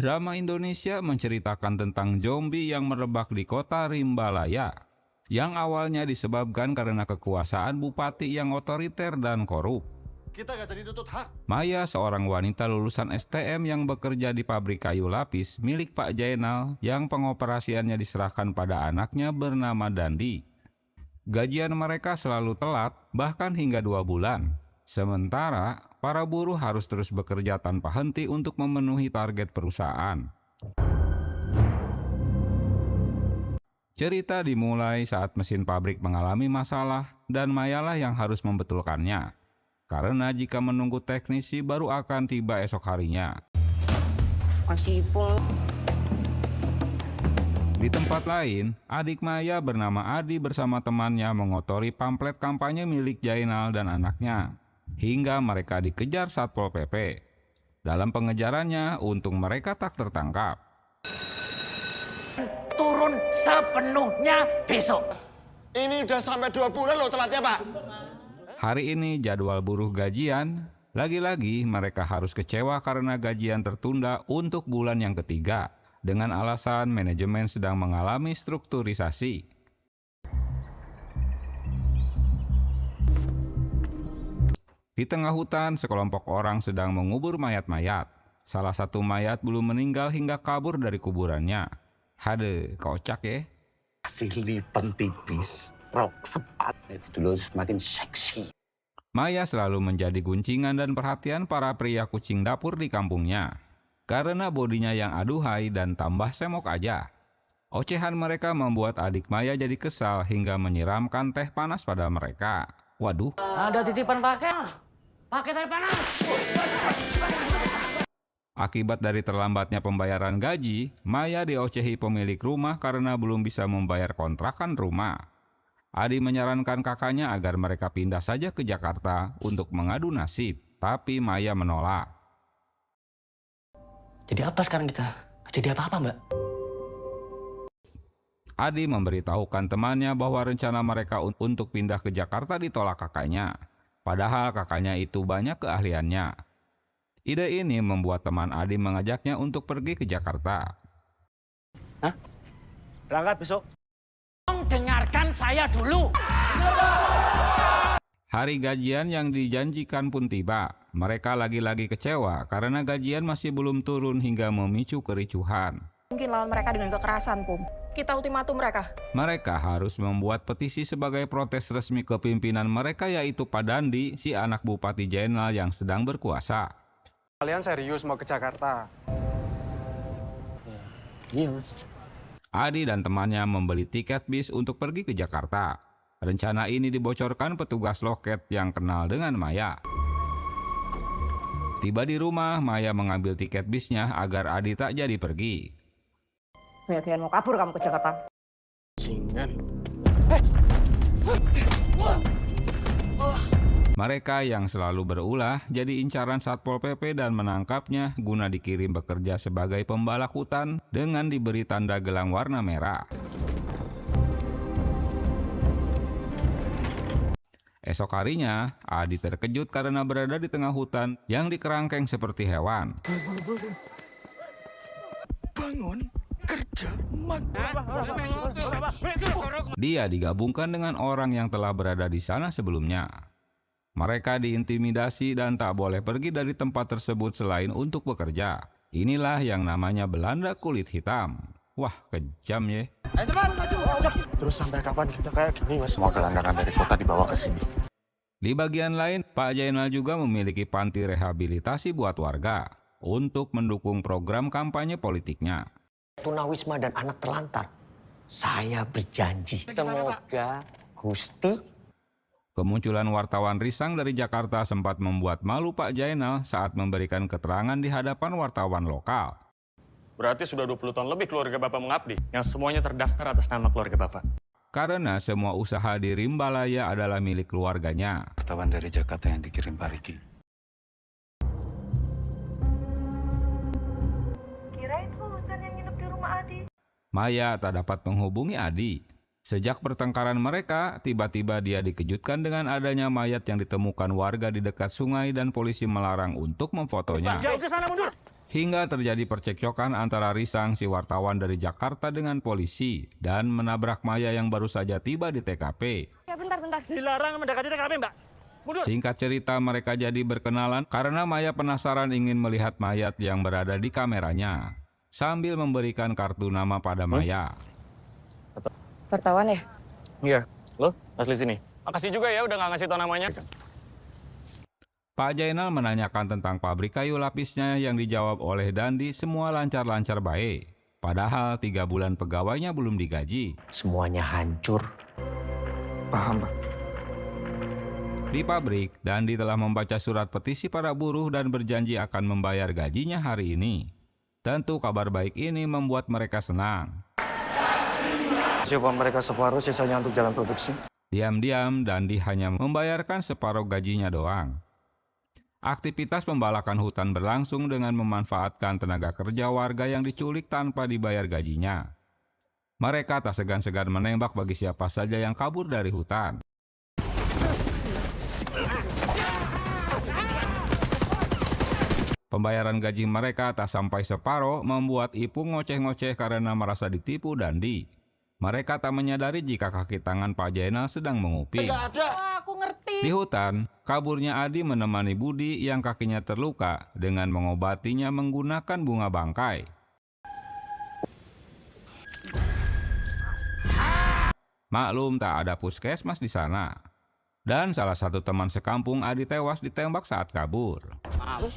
Drama Indonesia menceritakan tentang zombie yang merebak di kota Rimbalaya, yang awalnya disebabkan karena kekuasaan bupati yang otoriter dan korup. Kita gak jadi tuntut hak. Maya, seorang wanita lulusan STM yang bekerja di pabrik kayu lapis milik Pak Jainal yang pengoperasiannya diserahkan pada anaknya bernama Dandi. Gajian mereka selalu telat, bahkan hingga 2 bulan. Sementara, para buruh harus terus bekerja tanpa henti untuk memenuhi target perusahaan. Cerita dimulai saat mesin pabrik mengalami masalah dan Mayalah yang harus membetulkannya. Karena jika menunggu teknisi baru akan tiba esok harinya. Masih pun. Di tempat lain, adik Maya bernama Adi bersama temannya mengotori pamflet kampanye milik Jainal dan anaknya. Hingga mereka dikejar Satpol PP. Dalam pengejarannya, untung mereka tak tertangkap. Turun sepenuhnya besok. Ini udah sampai 2 bulan loh telatnya, Pak. Hari ini jadwal buruh gajian. Lagi-lagi mereka harus kecewa karena gajian tertunda untuk bulan yang ketiga. Dengan alasan manajemen sedang mengalami strukturisasi. Di tengah hutan, sekelompok orang sedang mengubur mayat-mayat. Salah satu mayat belum meninggal hingga kabur dari kuburannya. Hade, kocak ya. Kasih lipan tipis, rok sepat, itu dulu semakin seksi. Maya selalu menjadi guncingan dan perhatian para pria kucing dapur di kampungnya. Karena bodinya yang aduhai dan tambah semok aja. Ocehan mereka membuat adik Maya jadi kesal hingga menyiramkan teh panas pada mereka. Waduh. Ada titipan pakai teh panas. Akibat dari terlambatnya pembayaran gaji, Maya diocehi pemilik rumah karena belum bisa membayar kontrakan rumah. Adi menyarankan kakaknya agar mereka pindah saja ke Jakarta untuk mengadu nasib, tapi Maya menolak. Jadi apa sekarang kita? Jadi apa-apa, Mbak? Adi memberitahukan temannya bahwa rencana mereka untuk pindah ke Jakarta ditolak kakaknya. Padahal kakaknya itu banyak keahliannya. Ide ini membuat teman Adi mengajaknya untuk pergi ke Jakarta. Hah? Berangkat besok? Tolong dengarkan saya dulu. Hari gajian yang dijanjikan pun tiba. Mereka lagi-lagi kecewa karena gajian masih belum turun hingga memicu kericuhan. Mungkin lawan mereka dengan kekerasan, Pum. Kita ultimatum mereka. Mereka harus membuat petisi sebagai protes resmi ke pimpinan mereka, yaitu Pak Dandi, si anak Bupati Jainal yang sedang berkuasa. Kalian serius mau ke Jakarta? Iya, Mas. Adi dan temannya membeli tiket bis untuk pergi ke Jakarta. Rencana ini dibocorkan petugas loket yang kenal dengan Maya. Tiba di rumah, Maya mengambil tiket bisnya agar Adi tak jadi pergi. Kalian mau kabur kamu ke Jakarta. Singan. Mereka yang selalu berulah jadi incaran Satpol PP dan menangkapnya guna dikirim bekerja sebagai pembalak hutan dengan diberi tanda gelang warna merah. Esok harinya, Adi terkejut karena berada di tengah hutan yang dikerangkeng seperti hewan. Bangun, kerja, Dia digabungkan dengan orang yang telah berada di sana sebelumnya. Mereka diintimidasi dan tak boleh pergi dari tempat tersebut selain untuk bekerja. Inilah yang namanya Belanda kulit hitam. Wah, kejam ya. Terus sampai kapan kita kayak gini, Mas? Semua gelandangan dari kota dibawa ke sini. Di bagian lain, Pak Jainal juga memiliki panti rehabilitasi buat warga untuk mendukung program kampanye politiknya. Tunawisma dan anak terlantar. Saya berjanji. Semoga Gusti. Kemunculan wartawan risang dari Jakarta sempat membuat malu Pak Jainal saat memberikan keterangan di hadapan wartawan lokal. Berarti sudah 20 tahun lebih keluarga Bapak mengabdi, yang semuanya terdaftar atas nama keluarga Bapak. Karena semua usaha di Rimbalaya adalah milik keluarganya. Wartawan dari Jakarta yang dikirim Pak Riki. Kirain Husan yang nginep di rumah Adi. Maya tak dapat menghubungi Adi. Sejak pertengkaran mereka, tiba-tiba dia dikejutkan dengan adanya mayat yang ditemukan warga di dekat sungai dan polisi melarang untuk memfotonya. Hingga terjadi percekcokan antara Risang si wartawan dari Jakarta dengan polisi dan menabrak Maya yang baru saja tiba di TKP. Ya bentar. Dilarang mendekati TKP, Mbak. Singkat cerita, mereka jadi berkenalan karena Maya penasaran ingin melihat mayat yang berada di kameranya, sambil memberikan kartu nama pada Maya. Wartawan ya? Iya. Lo asli sini. Makasih juga ya udah nggak ngasih tau namanya. Pak Jainal menanyakan tentang pabrik kayu lapisnya yang dijawab oleh Dandi semua lancar-lancar baik. Padahal 3 bulan pegawainya belum digaji. Semuanya hancur. Paham, Pak. Di pabrik, Dandi telah membaca surat petisi para buruh dan berjanji akan membayar gajinya hari ini. Tentu kabar baik ini membuat mereka senang. Siapa mereka separuh, sisanya untuk jalan produksi. Diam-diam, Dandi hanya membayarkan separuh gajinya doang. Aktivitas pembalakan hutan berlangsung dengan memanfaatkan tenaga kerja warga yang diculik tanpa dibayar gajinya. Mereka tak segan-segan menembak bagi siapa saja yang kabur dari hutan. Pembayaran gaji mereka tak sampai separuh membuat Ipung ngoceh-ngoceh karena merasa ditipu Dandi. Mereka tak menyadari jika kaki tangan Pak Jainal sedang menguping. Aku ngerti. Di hutan, kaburnya Adi menemani Budi yang kakinya terluka dengan mengobatinya menggunakan bunga bangkai. Maklum tak ada puskesmas di sana. Dan salah satu teman sekampung Adi tewas ditembak saat kabur.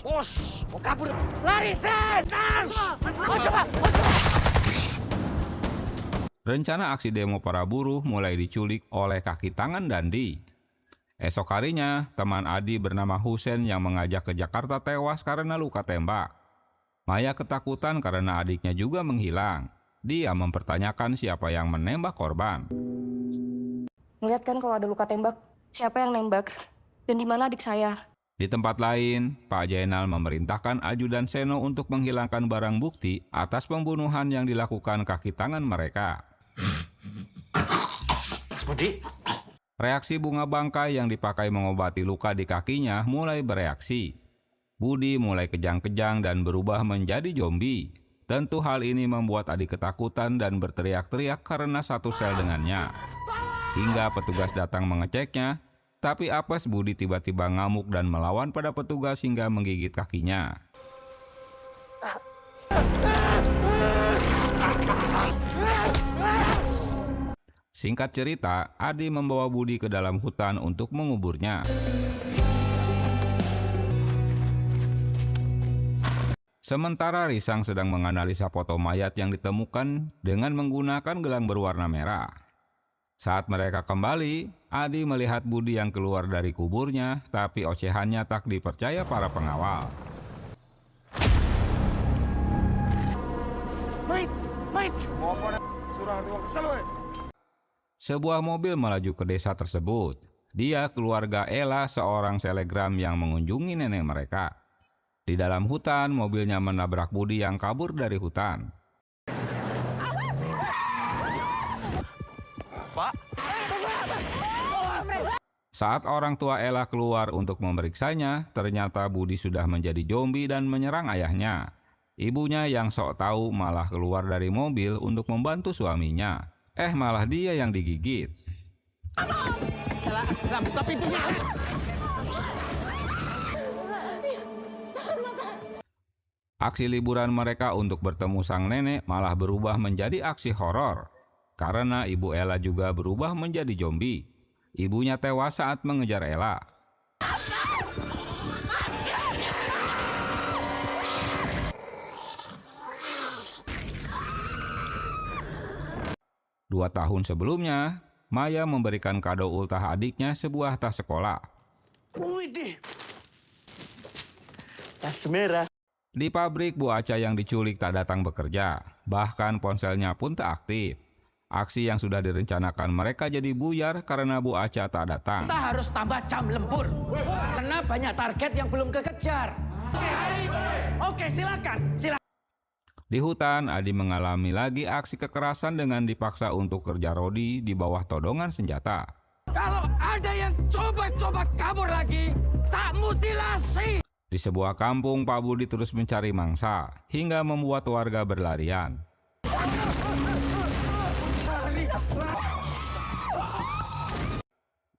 Bos, mau kabur. Lari, Sen! Coba. Rencana aksi demo para buruh mulai diculik oleh kaki tangan Dandi. Esok harinya, teman Adi bernama Husen yang mengajak ke Jakarta tewas karena luka tembak. Maya ketakutan karena adiknya juga menghilang. Dia mempertanyakan siapa yang menembak korban. Ngeliat kan kalau ada luka tembak, siapa yang nembak? Dan di mana adik saya? Di tempat lain, Pak Jainal memerintahkan ajudan Seno untuk menghilangkan barang bukti atas pembunuhan yang dilakukan kaki tangan mereka. Budi, Reaksi bunga bangkai yang dipakai mengobati luka di kakinya mulai bereaksi. Budi mulai kejang-kejang dan berubah menjadi zombie. Tentu hal ini membuat Adi ketakutan dan berteriak-teriak karena satu sel dengannya. Hingga petugas datang mengeceknya, tapi apes Budi tiba-tiba ngamuk dan melawan pada petugas hingga menggigit kakinya. Singkat cerita, Adi membawa Budi ke dalam hutan untuk menguburnya. Sementara Risang sedang menganalisa foto mayat yang ditemukan dengan menggunakan gelang berwarna merah. Saat mereka kembali, Adi melihat Budi yang keluar dari kuburnya, tapi ocehannya tak dipercaya para pengawal. Mait! Surah ruang kesal, weh. Sebuah mobil melaju ke desa tersebut. Dia keluarga Ella, seorang selegram yang mengunjungi nenek mereka. Di dalam hutan, mobilnya menabrak Budi yang kabur dari hutan. Saat orang tua Ella keluar untuk memeriksanya, ternyata Budi sudah menjadi zombie dan menyerang ayahnya. Ibunya yang sok tahu malah keluar dari mobil untuk membantu suaminya. Malah dia yang digigit. Buka pintunya. Aksi liburan mereka untuk bertemu sang nenek malah berubah menjadi aksi horor. Karena ibu Ella juga berubah menjadi zombie. Ibunya tewas saat mengejar Ella. Dua tahun sebelumnya, Maya memberikan kado ultah adiknya sebuah tas sekolah. Widih. Tas merah. Di pabrik, Bu Aca yang diculik tak datang bekerja. Bahkan ponselnya pun tak aktif. Aksi yang sudah direncanakan mereka jadi buyar karena Bu Aca tak datang. Kita harus tambah jam lembur. Karena banyak target yang belum kekejar. Oke, silakan. Di hutan, Adi mengalami lagi aksi kekerasan dengan dipaksa untuk kerja rodi di bawah todongan senjata. Kalau ada yang coba-coba kabur lagi, tak mutilasi. Di sebuah kampung, Pak Budi terus mencari mangsa hingga membuat warga berlarian.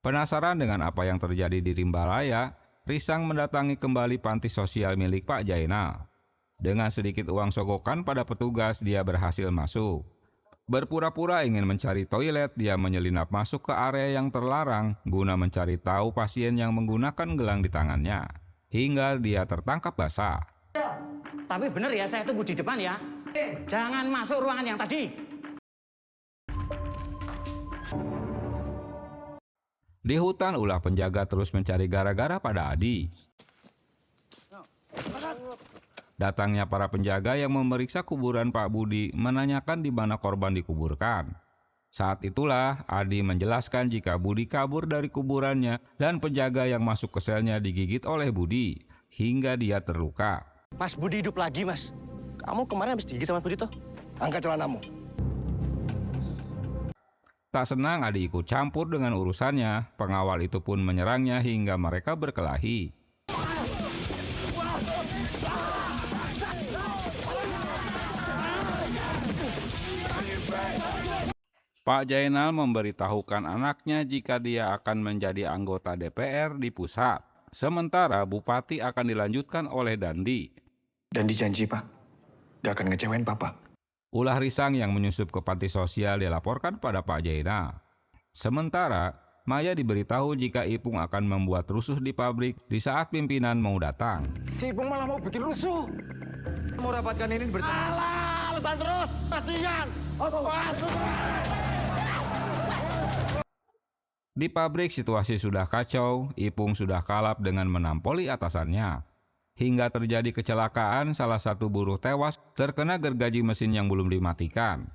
Penasaran dengan apa yang terjadi di Rimbalaya, Risang mendatangi kembali panti sosial milik Pak Jainal. Dengan sedikit uang sogokan pada petugas, dia berhasil masuk. Berpura-pura ingin mencari toilet, dia menyelinap masuk ke area yang terlarang guna mencari tahu pasien yang menggunakan gelang di tangannya. Hingga dia tertangkap basah. Tapi bener ya, saya tunggu di depan ya. Jangan masuk ruangan yang tadi. Di hutan, ulah penjaga terus mencari gara-gara pada Adi. Datangnya para penjaga yang memeriksa kuburan Pak Budi menanyakan di mana korban dikuburkan. Saat itulah Adi menjelaskan jika Budi kabur dari kuburannya dan penjaga yang masuk ke selnya digigit oleh Budi hingga dia terluka. Mas Budi hidup lagi, Mas. Kamu kemarin habis digigit sama Budi toh? Angkat celanamu. Tak senang Adi ikut campur dengan urusannya, pengawal itu pun menyerangnya hingga mereka berkelahi. Pak Jainal memberitahukan anaknya jika dia akan menjadi anggota DPR di pusat. Sementara Bupati akan dilanjutkan oleh Dandi. Dandi janji, Pak. Gak akan ngecewain Papa. Ulah Risang yang menyusup ke panti sosial dilaporkan pada Pak Jainal. Sementara Maya diberitahu jika Ipung akan membuat rusuh di pabrik di saat pimpinan mau datang. Si Ipung malah mau bikin rusuh. Mau rapatkan ini bersama. Alah, alasan terus. Kasihan. Di pabrik situasi sudah kacau, Ipung sudah kalap dengan menampoli atasannya. Hingga terjadi kecelakaan, salah satu buruh tewas terkena gergaji mesin yang belum dimatikan.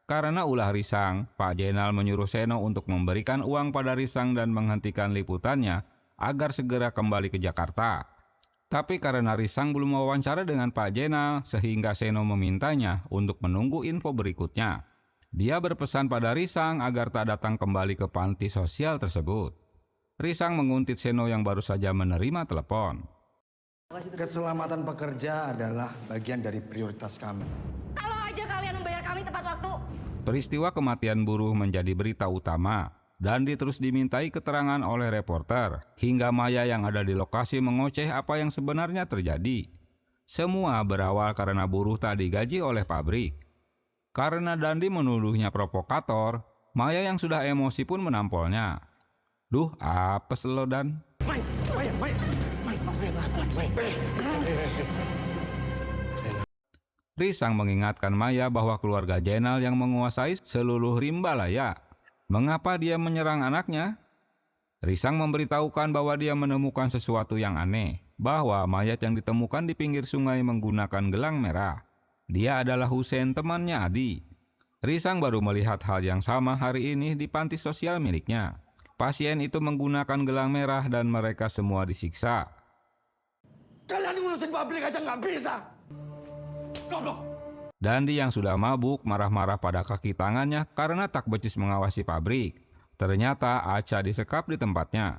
Karena ulah Risang, Pak Jainal menyuruh Seno untuk memberikan uang pada Risang dan menghentikan liputannya agar segera kembali ke Jakarta. Tapi karena Risang belum wawancara dengan Pak Jainal, sehingga Seno memintanya untuk menunggu info berikutnya. Dia berpesan pada Risang agar tak datang kembali ke panti sosial tersebut. Risang menguntit Seno yang baru saja menerima telepon. Keselamatan pekerja adalah bagian dari prioritas kami. Kalau aja kalian membayar kami tepat waktu. Peristiwa kematian buruh menjadi berita utama. Dandi terus dimintai keterangan oleh reporter, hingga Maya yang ada di lokasi mengoceh apa yang sebenarnya terjadi. Semua berawal karena buruh tak digaji oleh pabrik. Karena Dandi menuduhnya provokator, Maya yang sudah emosi pun menampolnya. Duh, apes lo Dan. Risang mengingatkan Maya bahwa keluarga Jainal yang menguasai seluruh Rimbalaya. Mengapa dia menyerang anaknya? Risang memberitahukan bahwa dia menemukan sesuatu yang aneh, bahwa mayat yang ditemukan di pinggir sungai menggunakan gelang merah. Dia adalah Hussein, temannya Adi. Risang baru melihat hal yang sama hari ini di panti sosial miliknya. Pasien itu menggunakan gelang merah dan mereka semua disiksa. Kalian ngurusin pabrik aja nggak bisa. Goblok. Dandi yang sudah mabuk marah-marah pada kaki tangannya karena tak becus mengawasi pabrik. Ternyata Aca disekap di tempatnya.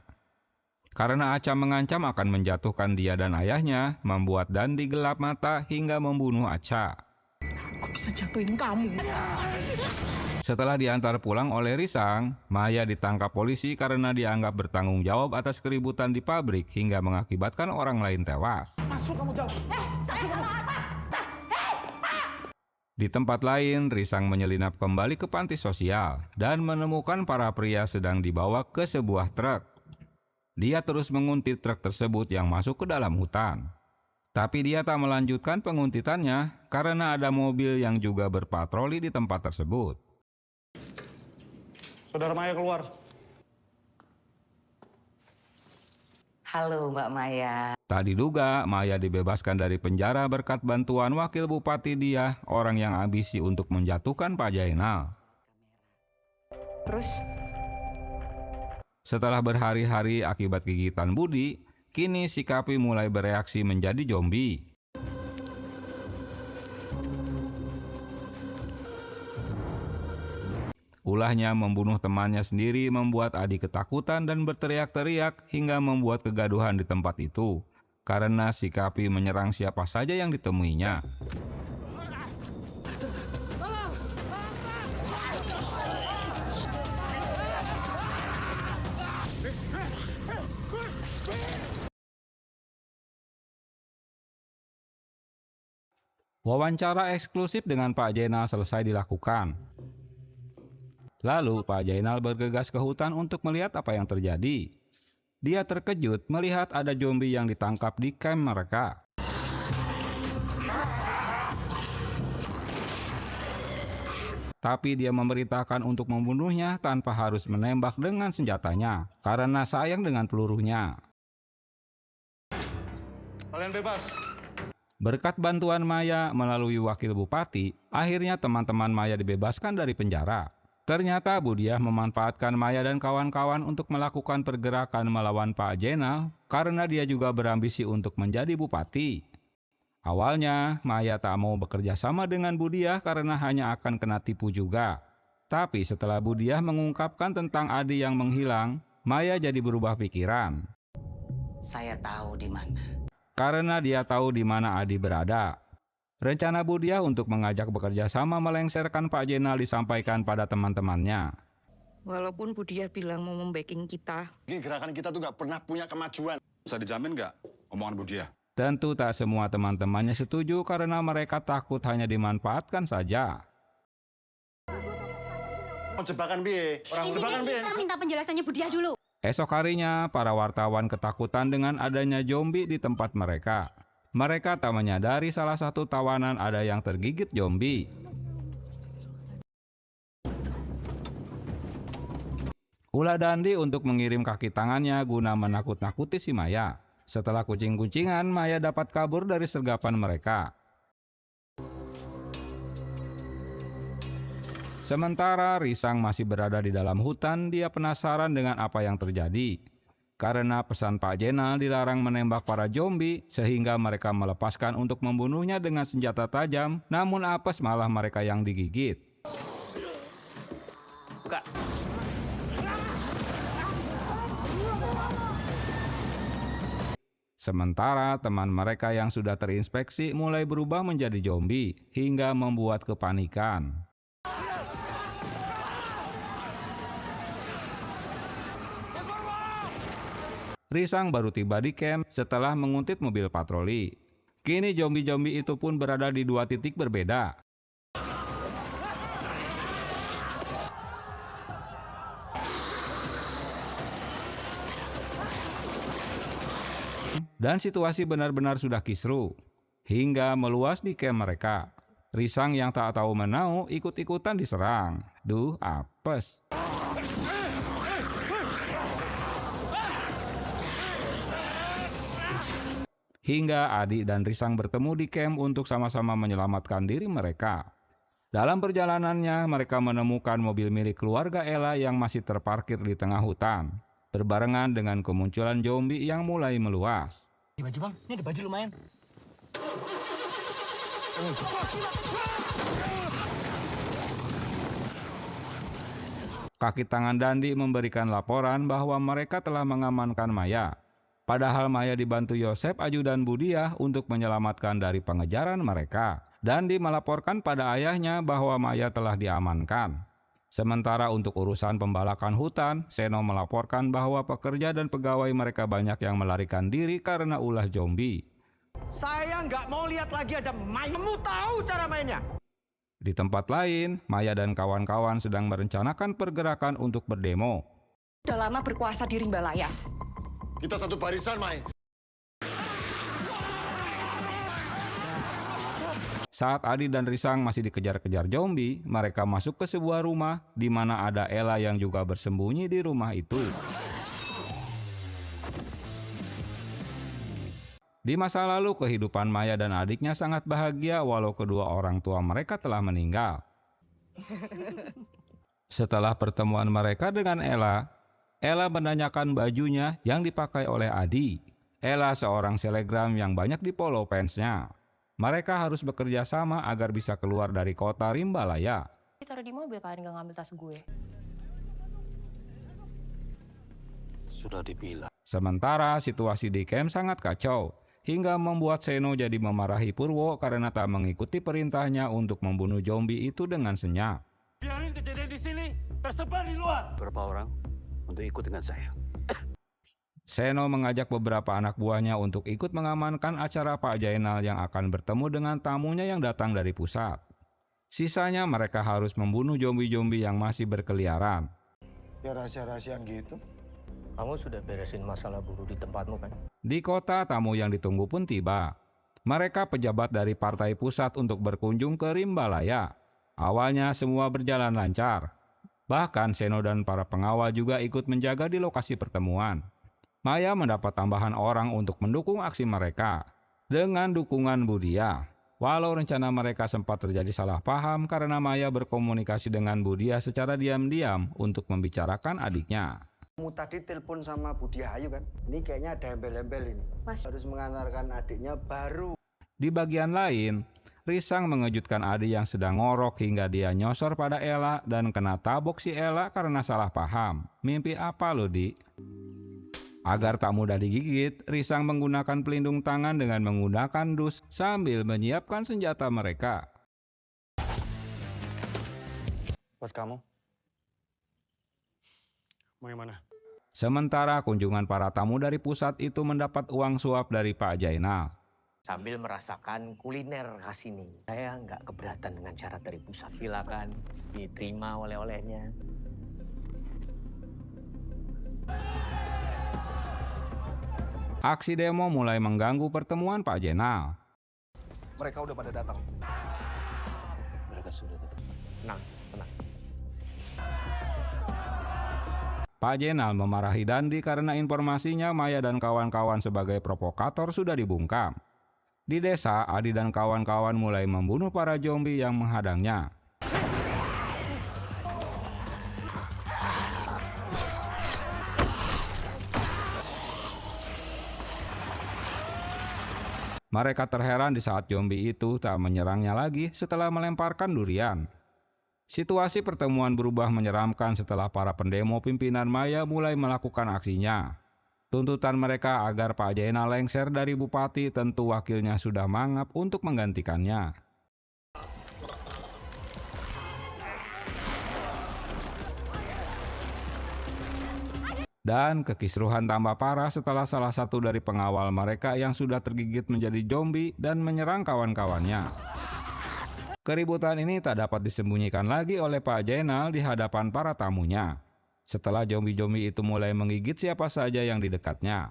Karena Aca mengancam akan menjatuhkan dia dan ayahnya, membuat Dandi gelap mata hingga membunuh Aca. Aku bisa jatuhin kamu. Setelah diantar pulang oleh Risang, Maya ditangkap polisi karena dianggap bertanggung jawab atas keributan di pabrik hingga mengakibatkan orang lain tewas. Masuk kamu jauh. Saya salah apa? Di tempat lain, Risang menyelinap kembali ke panti sosial dan menemukan para pria sedang dibawa ke sebuah truk. Dia terus menguntit truk tersebut yang masuk ke dalam hutan. Tapi dia tak melanjutkan penguntitannya karena ada mobil yang juga berpatroli di tempat tersebut. Saudara Maya keluar. Halo Mbak Maya. Tak diduga, Maya dibebaskan dari penjara berkat bantuan wakil bupati dia, orang yang ambisi untuk menjatuhkan Pak Jainal. Terus? Setelah berhari-hari akibat gigitan Budi, kini si Kapi mulai bereaksi menjadi zombie. Ulahnya membunuh temannya sendiri membuat Adi ketakutan dan berteriak-teriak hingga membuat kegaduhan di tempat itu, karena si Kapi menyerang siapa saja yang ditemuinya. Wawancara eksklusif dengan Pak Jainal selesai dilakukan. Lalu Pak Jainal bergegas ke hutan untuk melihat apa yang terjadi. Dia terkejut melihat ada zombie yang ditangkap di camp mereka. Tapi dia memberitakan untuk membunuhnya tanpa harus menembak dengan senjatanya, karena sayang dengan pelurunya. Kalian bebas. Berkat bantuan Maya melalui wakil bupati, akhirnya teman-teman Maya dibebaskan dari penjara. Ternyata Budiah memanfaatkan Maya dan kawan-kawan untuk melakukan pergerakan melawan Pak Jainal karena dia juga berambisi untuk menjadi bupati. Awalnya, Maya tak mau bekerja sama dengan Budiah karena hanya akan kena tipu juga. Tapi setelah Budiah mengungkapkan tentang Adi yang menghilang, Maya jadi berubah pikiran. Saya tahu di mana. Karena dia tahu di mana Adi berada. Rencana Budiah untuk mengajak bekerja sama melengsarkan Pak Jainal disampaikan pada teman-temannya. Walaupun Budiah bilang mau membacking kita, Ini gerakan kita tuh nggak pernah punya kemajuan. Bisa dijamin nggak omongan Budiah? Tentu tak semua teman-temannya setuju karena mereka takut hanya dimanfaatkan saja. Jebakan piye? Jebakan piye? Kita minta penjelasannya Budiah dulu. Esok harinya, para wartawan ketakutan dengan adanya zombie di tempat mereka. Mereka tak menyadari salah satu tawanan ada yang tergigit zombie. Ulah Dandi untuk mengirim kaki tangannya guna menakut-nakuti si Maya. Setelah kucing-kucingan, Maya dapat kabur dari sergapan mereka. Sementara Risang masih berada di dalam hutan, dia penasaran dengan apa yang terjadi. Karena pesan Pak Jainal dilarang menembak para zombie, sehingga mereka melepaskan untuk membunuhnya dengan senjata tajam, namun apes malah mereka yang digigit. Buka. Sementara teman mereka yang sudah terinspeksi mulai berubah menjadi zombie, hingga membuat kepanikan. Risang baru tiba di camp setelah menguntit mobil patroli. Kini zombie-zombie itu pun berada di dua titik berbeda. Dan situasi benar-benar sudah kisruh, hingga meluas di camp mereka. Risang yang tak tahu menau ikut-ikutan diserang. Duh, apes. Hingga Adi dan Risang bertemu di camp untuk sama-sama menyelamatkan diri mereka. Dalam perjalanannya, mereka menemukan mobil milik keluarga Ella yang masih terparkir di tengah hutan, berbarengan dengan kemunculan zombie yang mulai meluas. Di baju bang, ini ada baju lumayan. Kaki tangan Dandi memberikan laporan bahwa mereka telah mengamankan Maya. Padahal Maya dibantu Yosep, ajudan Budiah untuk menyelamatkan dari pengejaran mereka. Dandi melaporkan pada ayahnya bahwa Maya telah diamankan. Sementara untuk urusan pembalakan hutan, Seno melaporkan bahwa pekerja dan pegawai mereka banyak yang melarikan diri karena ulah zombie. Saya nggak mau lihat lagi ada main. Kamu tahu cara mainnya? Di tempat lain, Maya dan kawan-kawan sedang merencanakan pergerakan untuk berdemo. udah lama berkuasa di Rimbalaya. Kita satu barisan, Mai. Saat Adi dan Risang masih dikejar-kejar zombie, mereka masuk ke sebuah rumah di mana ada Ella yang juga bersembunyi di rumah itu. Di masa lalu, kehidupan Maya dan adiknya sangat bahagia walau kedua orang tua mereka telah meninggal. Setelah pertemuan mereka dengan Ella menanyakan bajunya yang dipakai oleh Adi. Ella seorang selegram yang banyak di-follow fansnya. Mereka harus bekerja sama agar bisa keluar dari kota Rimbalaya. cari di mobil kalian gak ngambil tas gue. Sudah dibilang. Sementara situasi di camp sangat kacau, hingga membuat Seno jadi memarahi Purwo karena tak mengikuti perintahnya untuk membunuh zombie itu dengan senyap. Biarin kejadian di sini tersebar di luar. Berapa orang untuk ikut dengan saya? Seno mengajak beberapa anak buahnya untuk ikut mengamankan acara Pak Jainal yang akan bertemu dengan tamunya yang datang dari pusat. Sisanya mereka harus membunuh zombie-zombie yang masih berkeliaran. Ya rahasia-rahasiaan gitu. Kamu sudah beresin masalah buruh di tempatmu kan? Di kota, tamu yang ditunggu pun tiba. Mereka pejabat dari partai pusat untuk berkunjung ke Rimbalaya. Awalnya semua berjalan lancar. Bahkan Seno dan para pengawal juga ikut menjaga di lokasi pertemuan. Maya mendapat tambahan orang untuk mendukung aksi mereka. Dengan dukungan Budia, walau rencana mereka sempat terjadi salah paham karena Maya berkomunikasi dengan Budia secara diam-diam untuk membicarakan adiknya. Kamu tadi telepon sama Budi Ayu kan? Ini kayaknya ada embel-embel ini. Mas. Harus mengantarkan adiknya baru. Di bagian lain, Risang mengejutkan Adi yang sedang ngorok hingga dia nyosor pada Ella dan kena tabok si Ella karena salah paham. Mimpi apa lo, Di? Agar tak mudah digigit, Risang menggunakan pelindung tangan dengan menggunakan dus sambil menyiapkan senjata mereka. Buat kamu. Mau yang mana? Sementara kunjungan para tamu dari pusat itu mendapat uang suap dari Pak Jainal. Sambil merasakan kuliner khas ini. Saya nggak keberatan dengan syarat dari pusat. Silakan diterima oleh-olehnya. Aksi demo mulai mengganggu pertemuan Pak Jainal. Mereka udah pada datang. Mereka sudah datang. Tenang, tenang. Pak Jainal memarahi Dandi karena informasinya Maya dan kawan-kawan sebagai provokator sudah dibungkam. Di desa, Adi dan kawan-kawan mulai membunuh para zombie yang menghadangnya. Mereka terheran di saat zombie itu tak menyerangnya lagi setelah melemparkan durian. Situasi pertemuan berubah menyeramkan setelah para pendemo pimpinan Maya mulai melakukan aksinya. Tuntutan mereka agar Pak Jainal lengser dari bupati tentu wakilnya sudah mangap untuk menggantikannya. Dan kekisruhan tambah parah setelah salah satu dari pengawal mereka yang sudah tergigit menjadi zombie dan menyerang kawan-kawannya. Keributan ini tak dapat disembunyikan lagi oleh Pak Jainal di hadapan para tamunya. Setelah zombie-zombie itu mulai menggigit siapa saja yang di dekatnya.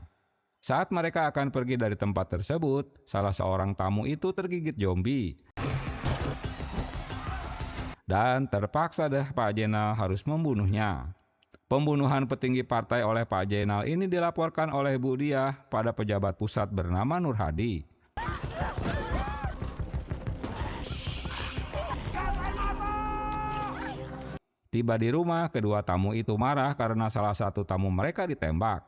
Saat mereka akan pergi dari tempat tersebut, salah seorang tamu itu tergigit zombie. Dan terpaksa deh Pak Jainal harus membunuhnya. Pembunuhan petinggi partai oleh Pak Jainal ini dilaporkan oleh Bu Diah pada pejabat pusat bernama Nur Hadi. Tiba di rumah, kedua tamu itu marah karena salah satu tamu mereka ditembak.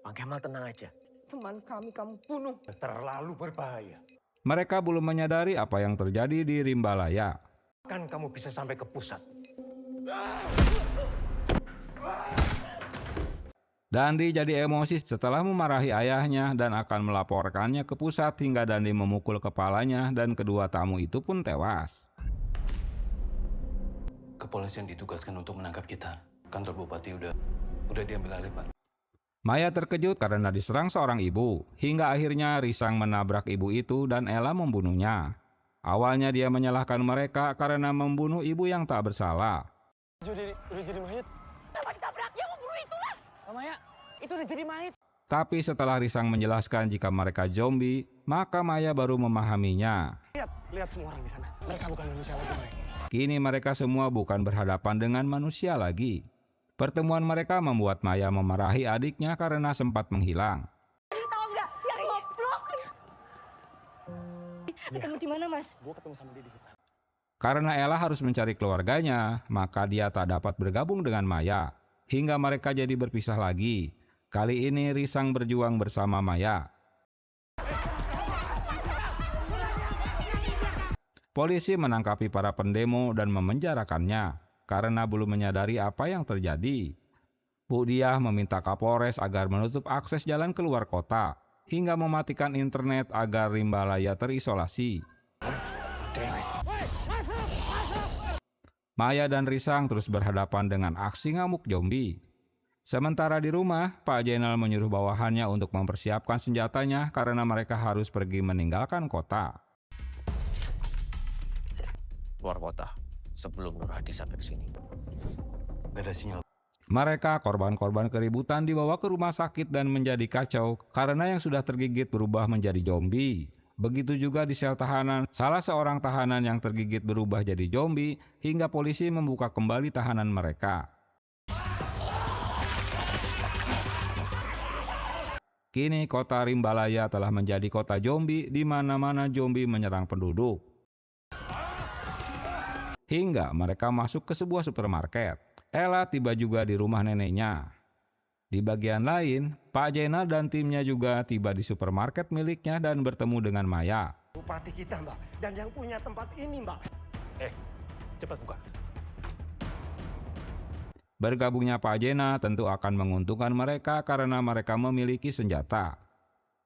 Bang Kemal tenang aja. Teman kami kamu bunuh. Terlalu berbahaya. Mereka belum menyadari apa yang terjadi di Rimbalaya. Kan kamu bisa sampai ke pusat. Dandi jadi emosi setelah memarahi ayahnya dan akan melaporkannya ke pusat hingga Dandi memukul kepalanya dan kedua tamu itu pun tewas. Kepolisian ditugaskan untuk menangkap kita. Kantor bupati udah diambil alih, Pak. Maya terkejut karena diserang seorang ibu, hingga akhirnya Risang menabrak ibu itu dan Ella membunuhnya. Awalnya dia menyalahkan mereka karena membunuh ibu yang tak bersalah. Udah jadi mayat. Kenapa ditabraknya? Membunuh itulah. Maya, itu udah jadi mayat. Tapi setelah Risang menjelaskan jika mereka zombie, maka Maya baru memahaminya. Lihat semua orang di sana. Mereka bukan manusia lagi, Maya. Kini mereka semua bukan berhadapan dengan manusia lagi. Pertemuan mereka membuat Maya memarahi adiknya karena sempat menghilang. Tahu nggak? Yang goblok. Ketemu di mana, Mas? Gue ketemu sama dia di hutan. Karena Ella harus mencari keluarganya, maka dia tak dapat bergabung dengan Maya. Hingga mereka jadi berpisah lagi. Kali ini Risang berjuang bersama Maya. Polisi menangkapi para pendemo dan memenjarakannya karena belum menyadari apa yang terjadi. Bu Diah meminta Kapolres agar menutup akses jalan keluar kota hingga mematikan internet agar Rimbalaya terisolasi. Maya dan Risang terus berhadapan dengan aksi ngamuk zombie. Sementara di rumah, Pak Jainal menyuruh bawahannya untuk mempersiapkan senjatanya karena mereka harus pergi meninggalkan kota. Luar kota, sebelum Nur Hadi sampai ke sini. Gak ada sinyal. Mereka, korban-korban keributan, dibawa ke rumah sakit dan menjadi kacau karena yang sudah tergigit berubah menjadi zombie. Begitu juga di sel tahanan, salah seorang tahanan yang tergigit berubah jadi zombie hingga polisi membuka kembali tahanan mereka. Kini kota Rimbalaya telah menjadi kota zombie di mana-mana zombie menyerang penduduk. Hingga mereka masuk ke sebuah supermarket. Ella tiba juga di rumah neneknya. Di bagian lain, Pak Jainal dan timnya juga tiba di supermarket miliknya dan bertemu dengan Maya. Bupati kita, Mbak. Dan yang punya tempat ini, Mbak. Cepat buka. Bergabungnya Pak Jainal tentu akan menguntungkan mereka karena mereka memiliki senjata.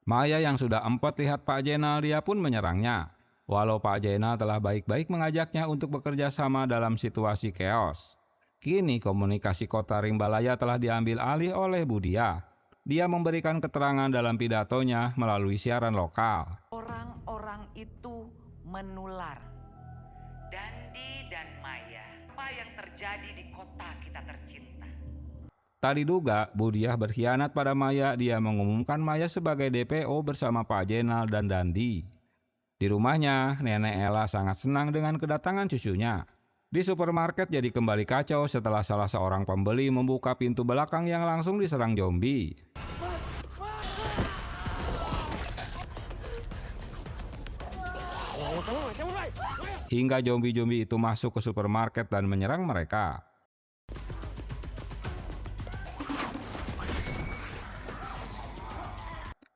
Maya yang sudah empet lihat Pak Jainal, dia pun menyerangnya. Walau Pak Jainal telah baik-baik mengajaknya untuk bekerja sama dalam situasi chaos. Kini komunikasi kota Rimbalaya telah diambil alih oleh Bu Diah. Dia memberikan keterangan dalam pidatonya melalui siaran lokal. Orang-orang itu menular. Dandi dan Maya, apa yang terjadi di kota kita tercinta? Tak diduga, Bu Diah berkhianat pada Maya. Dia mengumumkan Maya sebagai DPO bersama Pak Jainal dan Dandi. Di rumahnya, Nenek Ella sangat senang dengan kedatangan cucunya. Di supermarket jadi kembali kacau setelah salah seorang pembeli membuka pintu belakang yang langsung diserang zombie. Hingga zombie-zombie itu masuk ke supermarket dan menyerang mereka.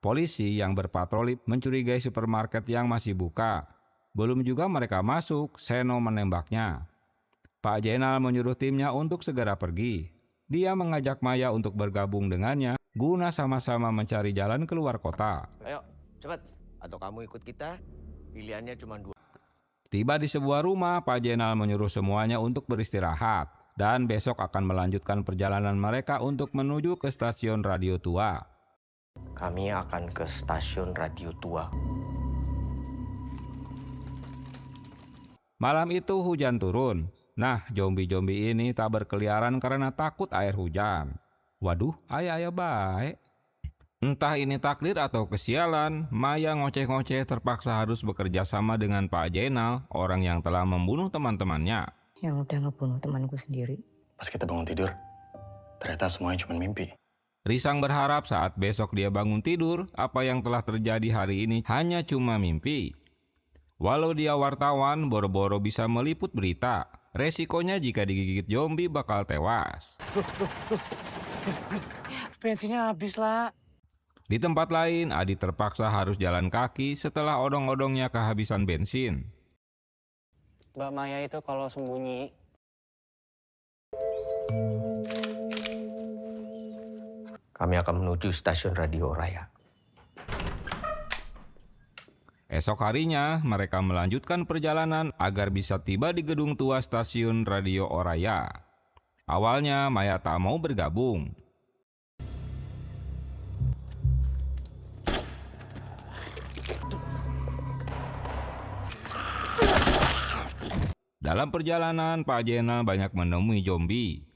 Polisi yang berpatroli mencurigai supermarket yang masih buka. Belum juga mereka masuk, Seno menembaknya. Pak Jainal menyuruh timnya untuk segera pergi. Dia mengajak Maya untuk bergabung dengannya, guna sama-sama mencari jalan keluar kota. Ayo, cepat. Atau kamu ikut kita, pilihannya cuma 2. Tiba di sebuah rumah, Pak Jainal menyuruh semuanya untuk beristirahat. Dan besok akan melanjutkan perjalanan mereka untuk menuju ke stasiun radio tua. Kami akan ke stasiun radio tua. Malam itu hujan turun. Nah, zombie-zombie ini tak berkeliaran karena takut air hujan. Waduh, ayah baik. Entah ini takdir atau kesialan, Maya ngoceh-ngoceh terpaksa harus bekerja sama dengan Pak Jainal, orang yang telah membunuh teman-temannya. Yang udah ngebunuh temanku sendiri. Pas kita bangun tidur, ternyata semuanya cuma mimpi. Risang berharap saat besok dia bangun tidur, apa yang telah terjadi hari ini hanya cuma mimpi. Walau dia wartawan, boro-boro bisa meliput berita. Resikonya jika digigit zombie bakal tewas. Bensinnya habis lah. Di tempat lain, Adi terpaksa harus jalan kaki setelah odong-odongnya kehabisan bensin. Mbak Maya itu kalau sembunyi. Kami akan menuju stasiun radio Raya. Esok harinya, mereka melanjutkan perjalanan agar bisa tiba di gedung tua stasiun radio Oraya. Awalnya, Maya tak mau bergabung. Dalam perjalanan, Pak Jainal banyak menemui zombie.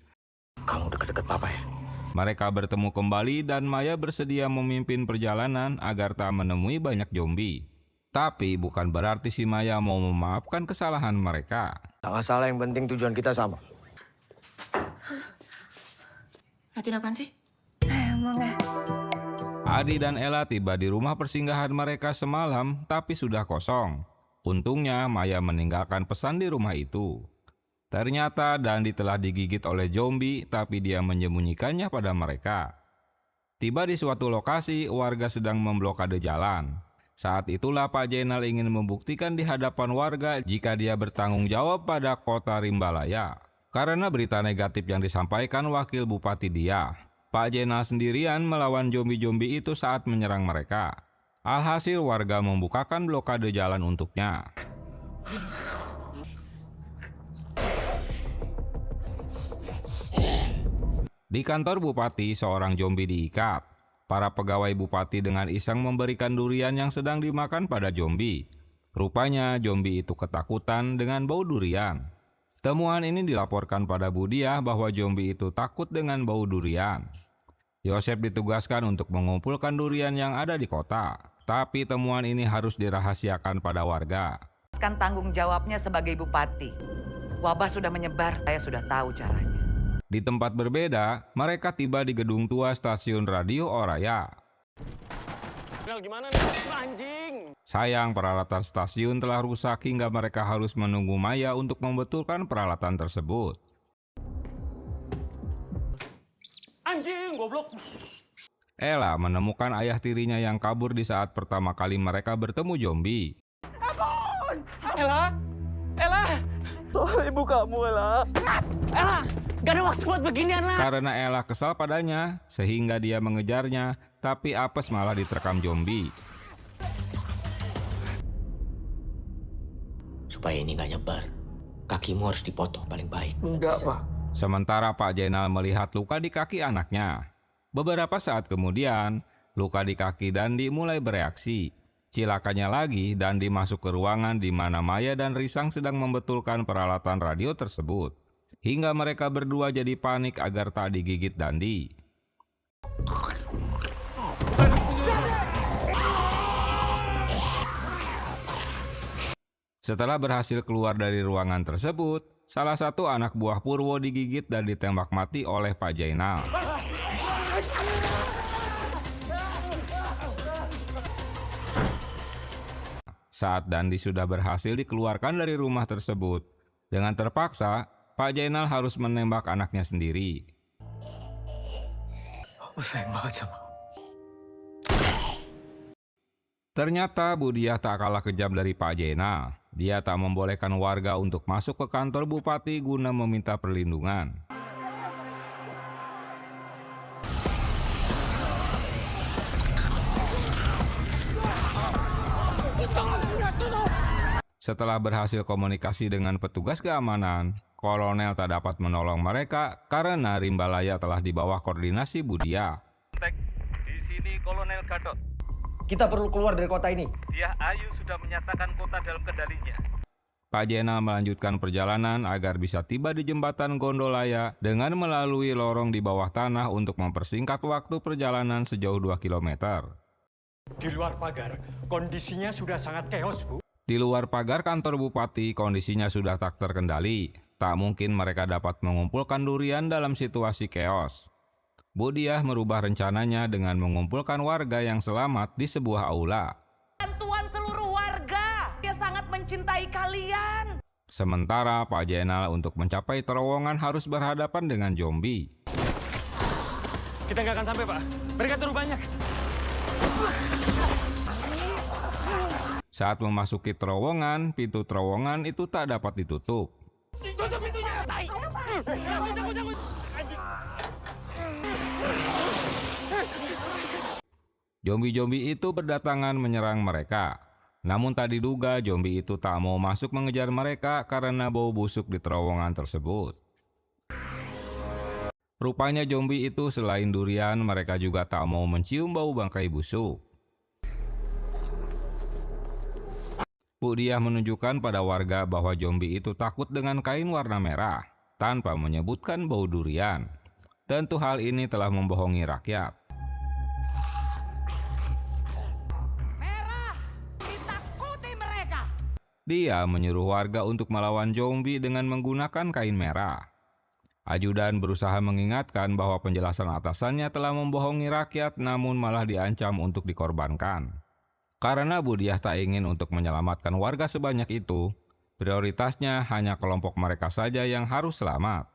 Kamu deket-deket papa ya? Mereka bertemu kembali dan Maya bersedia memimpin perjalanan agar tak menemui banyak zombie. Tapi bukan berarti si Maya mau memaafkan kesalahan mereka. Tak masalah, yang penting tujuan kita sama. Latihan apaan sih? Emang ya? Adi dan Ella tiba di rumah persinggahan mereka semalam, tapi sudah kosong. Untungnya Maya meninggalkan pesan di rumah itu. Ternyata Dandi telah digigit oleh zombie, tapi dia menyembunyikannya pada mereka. Tiba di suatu lokasi, warga sedang memblokade jalan. Saat itulah Pak Jainal ingin membuktikan di hadapan warga jika dia bertanggung jawab pada kota Rimbalaya. Karena berita negatif yang disampaikan wakil bupati dia, Pak Jainal sendirian melawan zombie-zombie itu saat menyerang mereka. Alhasil warga membukakan blokade jalan untuknya. Di kantor bupati, seorang zombie diikat. Para pegawai bupati dengan iseng memberikan durian yang sedang dimakan pada zombie. Rupanya zombie itu ketakutan dengan bau durian. Temuan ini dilaporkan pada Budiah bahwa zombie itu takut dengan bau durian. Yosep ditugaskan untuk mengumpulkan durian yang ada di kota. Tapi temuan ini harus dirahasiakan pada warga. Tanggung jawabnya sebagai bupati. Wabah sudah menyebar, saya sudah tahu caranya. Di tempat berbeda, mereka tiba di gedung tua stasiun radio Oraya. Gimana nih? Anjing! Sayang, peralatan stasiun telah rusak hingga mereka harus menunggu Maya untuk membetulkan peralatan tersebut. Anjing, goblok! Ella menemukan ayah tirinya yang kabur di saat pertama kali mereka bertemu zombie. Ella! Ella! Soal ibu kamu, Ella. Ella! Gak ada waktu buat beginian lah. Karena Ella kesal padanya, sehingga dia mengejarnya, tapi apes malah diterkam zombie. Supaya ini nggak nyebar, kakimu harus dipotong paling baik. Enggak, Pak. Sementara Pak Jainal melihat luka di kaki anaknya. Beberapa saat kemudian, luka di kaki Dandi mulai bereaksi. Cilakanya lagi, Dandi masuk ke ruangan di mana Maya dan Risang sedang membetulkan peralatan radio tersebut. Hingga mereka berdua jadi panik agar tak digigit Dandi. Setelah berhasil keluar dari ruangan tersebut, salah satu anak buah Purwo digigit dan ditembak mati oleh Pak Jainal. Saat Dandi sudah berhasil dikeluarkan dari rumah tersebut, dengan terpaksa, Pak Jainal harus menembak anaknya sendiri. Sayang banget sama. Ternyata Budiah tak kalah kejam dari Pak Jainal. Dia tak membolehkan warga untuk masuk ke kantor bupati guna meminta perlindungan. Setelah berhasil komunikasi dengan petugas keamanan, Kolonel tak dapat menolong mereka karena Rimbalaya telah di bawah koordinasi Budiah. Di sini Kolonel Gatot. Kita perlu keluar dari kota ini. Dia Ayu sudah menyatakan kota dalam kendalinya. Pak Jainal melanjutkan perjalanan agar bisa tiba di jembatan Gondolaya dengan melalui lorong di bawah tanah untuk mempersingkat waktu perjalanan sejauh 2 km. Di luar pagar, kondisinya sudah sangat keos, Bu. Di luar pagar kantor bupati, kondisinya sudah tak terkendali. Tak mungkin mereka dapat mengumpulkan durian dalam situasi keos. Budiah merubah rencananya dengan mengumpulkan warga yang selamat di sebuah aula. Bantuan seluruh warga, dia sangat mencintai kalian. Sementara Pak Jainal untuk mencapai terowongan harus berhadapan dengan zombie. Kita nggak akan sampai, Pak. Mereka terlalu banyak. Saat memasuki terowongan, pintu terowongan itu tak dapat ditutup. Tutup pintunya! Zombie-zombie itu berdatangan menyerang mereka. Namun tak diduga zombie itu tak mau masuk mengejar mereka karena bau busuk di terowongan tersebut. Rupanya zombie itu selain durian, mereka juga tak mau mencium bau bangkai busuk. Budiah menunjukkan pada warga bahwa zombie itu takut dengan kain warna merah, tanpa menyebutkan bau durian. Tentu hal ini telah membohongi rakyat. Merah, ditakuti mereka. Dia menyuruh warga untuk melawan zombie dengan menggunakan kain merah. Ajudan berusaha mengingatkan bahwa penjelasan atasannya telah membohongi rakyat namun malah diancam untuk dikorbankan. Karena Budiah tak ingin untuk menyelamatkan warga sebanyak itu, prioritasnya hanya kelompok mereka saja yang harus selamat.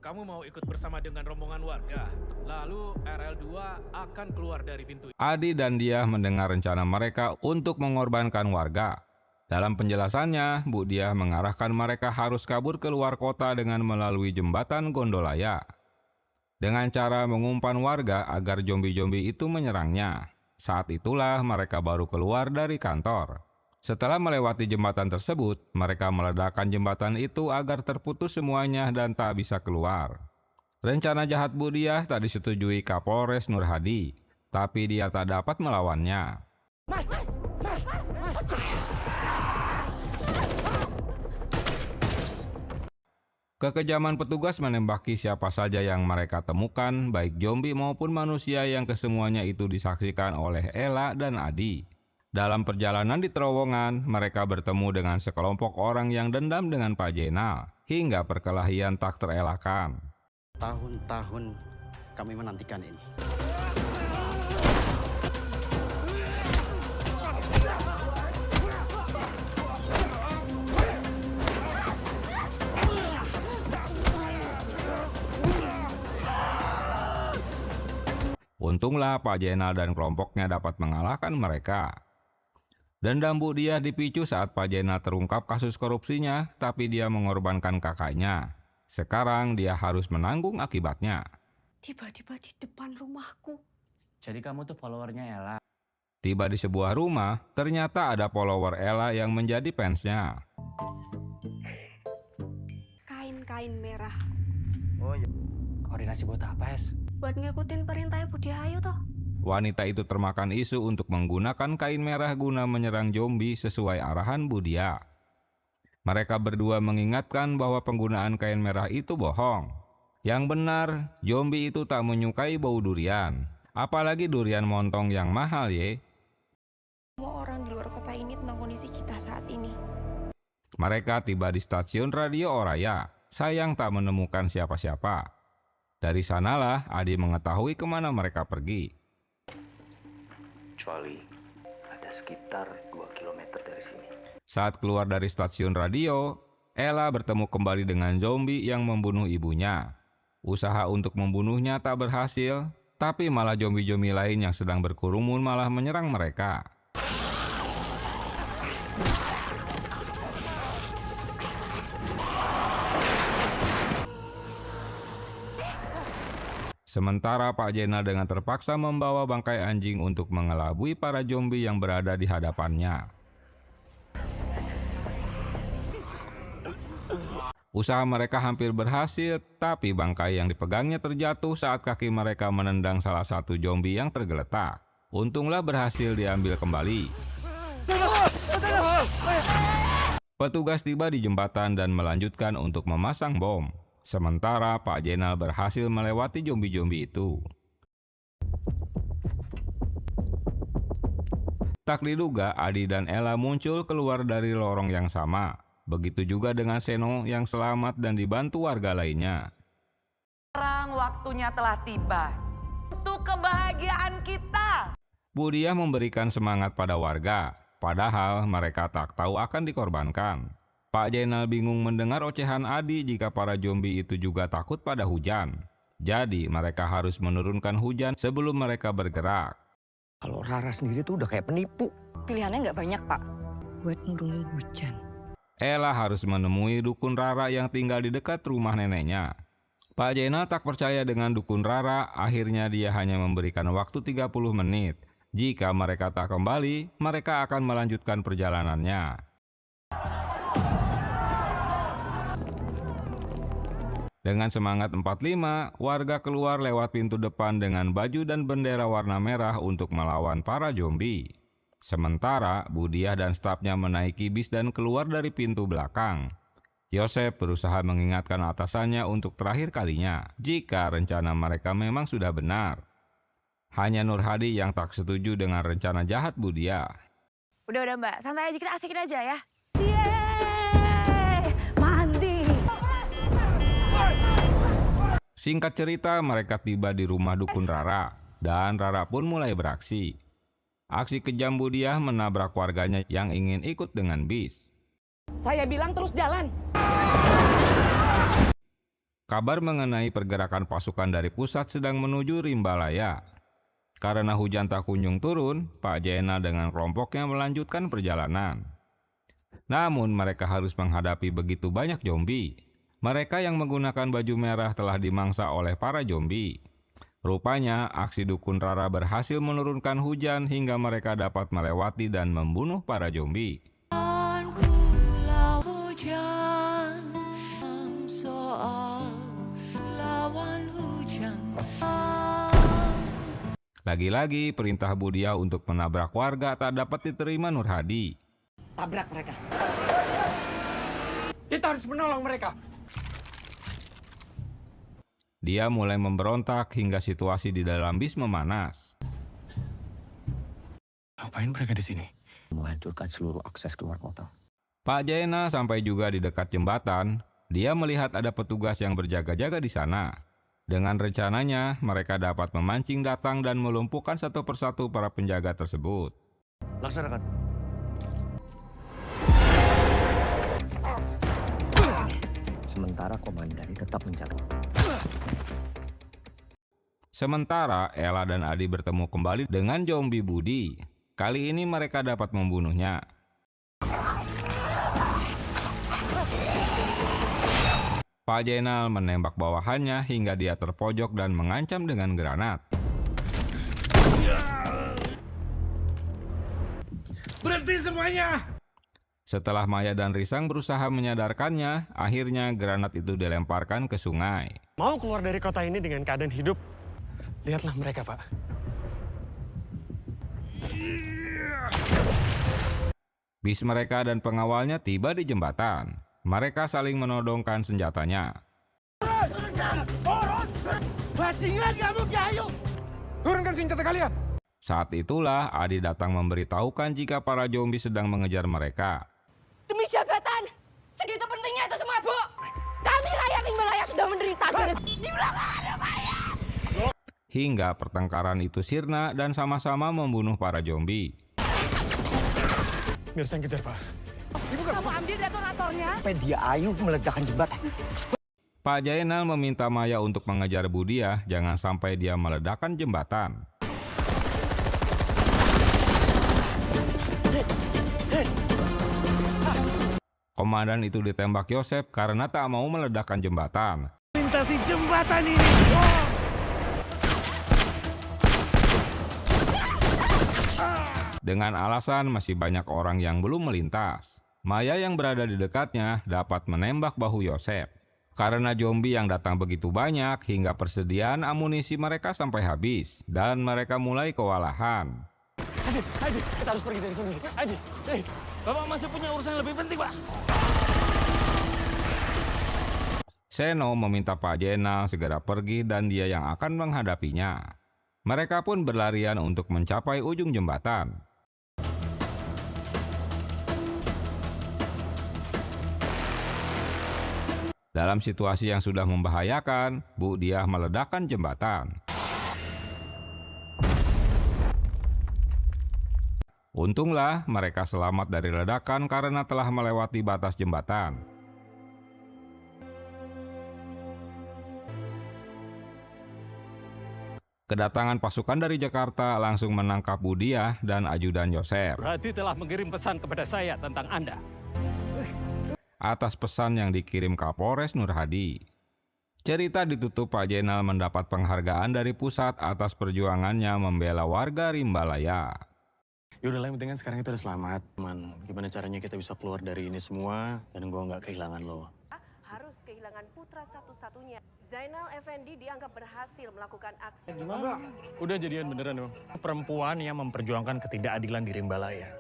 kamu mau ikut bersama dengan rombongan warga. Lalu RL2 akan keluar dari pintu. Adi dan Diah mendengar rencana mereka untuk mengorbankan warga. Dalam penjelasannya, Bu Diah mengarahkan mereka harus kabur keluar kota dengan melalui jembatan Gondolaya. Dengan cara mengumpan warga agar zombie-zombie itu menyerangnya. Saat itulah mereka baru keluar dari kantor. Setelah melewati jembatan tersebut, mereka meledakkan jembatan itu agar terputus semuanya dan tak bisa keluar. Rencana jahat Bu Diah tak disetujui Kapolres Nur Hadi, tapi dia tak dapat melawannya. Kekejaman petugas menembaki siapa saja yang mereka temukan, baik zombie maupun manusia, yang kesemuanya itu disaksikan oleh Ella dan Adi. Dalam perjalanan di terowongan, mereka bertemu dengan sekelompok orang yang dendam dengan Pak Jenal, hingga perkelahian tak terelakkan. Tahun-tahun kami menantikan ini. Untunglah Pak Jenal dan kelompoknya dapat mengalahkan mereka. Dendam Bu Diah dipicu saat Pak Jenal terungkap kasus korupsinya, tapi dia mengorbankan kakaknya. Sekarang dia harus menanggung akibatnya. Tiba-tiba di depan rumahku. Jadi kamu tuh followernya Ella. Tiba di sebuah rumah, ternyata ada follower Ella yang menjadi fansnya. Kain-kain merah. Oh iya. Koordinasi buat apa, Es? Buat ngikutin perintahnya Bu Diah Ayu toh. Wanita itu termakan isu untuk menggunakan kain merah guna menyerang zombie sesuai arahan Bu Diah. Mereka berdua mengingatkan bahwa penggunaan kain merah itu bohong. Yang benar, zombie itu tak menyukai bau durian. Apalagi durian montong yang mahal ye. Semua orang di luar kota ini tentang kondisi kita saat ini. Mereka tiba di stasiun radio Oraya. Sayang tak menemukan siapa-siapa. Dari sanalah Adi mengetahui kemana mereka pergi. Kecuali ada sekitar 2 km dari sini. Saat keluar dari stasiun radio, Ella bertemu kembali dengan zombie yang membunuh ibunya. Usaha untuk membunuhnya tak berhasil, tapi malah zombie-zombie lain yang sedang berkerumun malah menyerang mereka. Sementara Pak Jenal dengan terpaksa membawa bangkai anjing untuk mengelabui para zombie yang berada di hadapannya. Usaha mereka hampir berhasil, tapi bangkai yang dipegangnya terjatuh saat kaki mereka menendang salah satu zombie yang tergeletak. Untunglah berhasil diambil kembali. Petugas tiba di jembatan dan melanjutkan untuk memasang bom. Sementara Pak Jenal berhasil melewati zombie-zombie itu. Tak diduga, Adi dan Ella muncul keluar dari lorong yang sama. Begitu juga dengan Seno yang selamat dan dibantu warga lainnya. Sekarang waktunya telah tiba untuk kebahagiaan kita. Bu Diah memberikan semangat pada warga, padahal mereka tak tahu akan dikorbankan. Pak Jenal bingung mendengar ocehan Adi jika para zombie itu juga takut pada hujan. Jadi mereka harus menurunkan hujan sebelum mereka bergerak. Kalau Rara sendiri tuh udah kayak penipu. Pilihannya nggak banyak, Pak. Buat nurunin hujan. Ella harus menemui dukun Rara yang tinggal di dekat rumah neneknya. Pak Jenal tak percaya dengan dukun Rara, akhirnya dia hanya memberikan waktu 30 menit. Jika mereka tak kembali, mereka akan melanjutkan perjalanannya. Dengan semangat 45, warga keluar lewat pintu depan dengan baju dan bendera warna merah untuk melawan para zombie. Sementara Bu Diah dan stafnya menaiki bis dan keluar dari pintu belakang. Yosef berusaha mengingatkan atasannya untuk terakhir kalinya jika rencana mereka memang sudah benar. Hanya Nur Hadi yang tak setuju dengan rencana jahat Bu Diah. Udah Mbak, santai aja, kita asikin aja ya. Yeay, mandi. Singkat cerita, mereka tiba di rumah dukun Rara, dan Rara pun mulai beraksi. Aksi kejam Bu Diah menabrak warganya yang ingin ikut dengan bis. Saya bilang terus jalan. Kabar mengenai pergerakan pasukan dari pusat sedang menuju Rimbalaya. Karena hujan tak kunjung turun, Pak Jainal dengan kelompoknya melanjutkan perjalanan. Namun mereka harus menghadapi begitu banyak zombie. Mereka yang menggunakan baju merah telah dimangsa oleh para zombie. Rupanya aksi dukun Rara berhasil menurunkan hujan hingga mereka dapat melewati dan membunuh para zombie. Lagi-lagi perintah Budiah untuk menabrak warga tak dapat diterima Nur Hadi. Tabrak mereka. Kita harus menolong mereka. Dia mulai memberontak hingga situasi di dalam bis memanas. Ngapain mereka di sini? Menghancurkan seluruh akses keluar kota. Pak Jainal sampai juga di dekat jembatan. Dia melihat ada petugas yang berjaga-jaga di sana. Dengan rencananya, mereka dapat memancing datang dan melumpuhkan satu persatu para penjaga tersebut. Laksanakan. Sementara komandan tetap menjaga. Sementara Ella dan Adi bertemu kembali dengan zombie Budi. Kali ini mereka dapat membunuhnya. Pak Jainal menembak bawahannya hingga dia terpojok dan mengancam dengan granat. Berhenti semuanya! Setelah Maya dan Risang berusaha menyadarkannya, akhirnya granat itu dilemparkan ke sungai. Mau keluar dari kota ini dengan keadaan hidup? Lihatlah mereka, Pak. Bis mereka dan pengawalnya tiba di jembatan. Mereka saling menodongkan senjatanya. Bajingan kamu, Gayu! Turunkan senjata kalian! Saat itulah Adi datang memberitahukan jika para zombie sedang mengejar mereka. Demi jabatan, segitu pentingnya itu semua, Bu. Kami rakyat Rimbalaya sudah menderita. Di belakang ada mayat. Hingga pertengkaran itu sirna dan sama-sama membunuh para zombie. Biar saya kejar, Pak. Ibu kamu ambil detonatornya. Sampai dia ayu meledakkan jembatan. Pak Jainal meminta Maya untuk mengejar Budiah, jangan sampai dia meledakkan jembatan. Komandan itu ditembak Yosep karena tak mau meledakkan jembatan. Lintasi jembatan ini! Dengan alasan masih banyak orang yang belum melintas. Maya yang berada di dekatnya dapat menembak bahu Yosep. Karena zombie yang datang begitu banyak hingga persediaan amunisi mereka sampai habis. Dan mereka mulai kewalahan. Adi, kita harus pergi dari sini. Adi, Bapak masih punya urusan yang lebih penting, Pak. Seno meminta Pak Jainal segera pergi dan dia yang akan menghadapinya. Mereka pun berlarian untuk mencapai ujung jembatan. Dalam situasi yang sudah membahayakan, Budiah meledakkan jembatan. Untunglah mereka selamat dari ledakan karena telah melewati batas jembatan. Kedatangan pasukan dari Jakarta langsung menangkap Budiah dan ajudan Yosep. Berarti telah mengirim pesan kepada saya tentang Anda. Atas pesan yang dikirim Kapolres Nur Hadi. Cerita ditutup Pak Jainal mendapat penghargaan dari pusat atas perjuangannya membela warga Rimbalaya. Yaudah lah, yang penting kan sekarang kita udah selamat. Man, gimana caranya kita bisa keluar dari ini semua dan gua nggak kehilangan lo. Harus kehilangan putra satu-satunya. Zainal Effendi dianggap berhasil melakukan aksi. Gimana? Udah jadian beneran, Bang. Perempuan yang memperjuangkan ketidakadilan di Rimbalaya.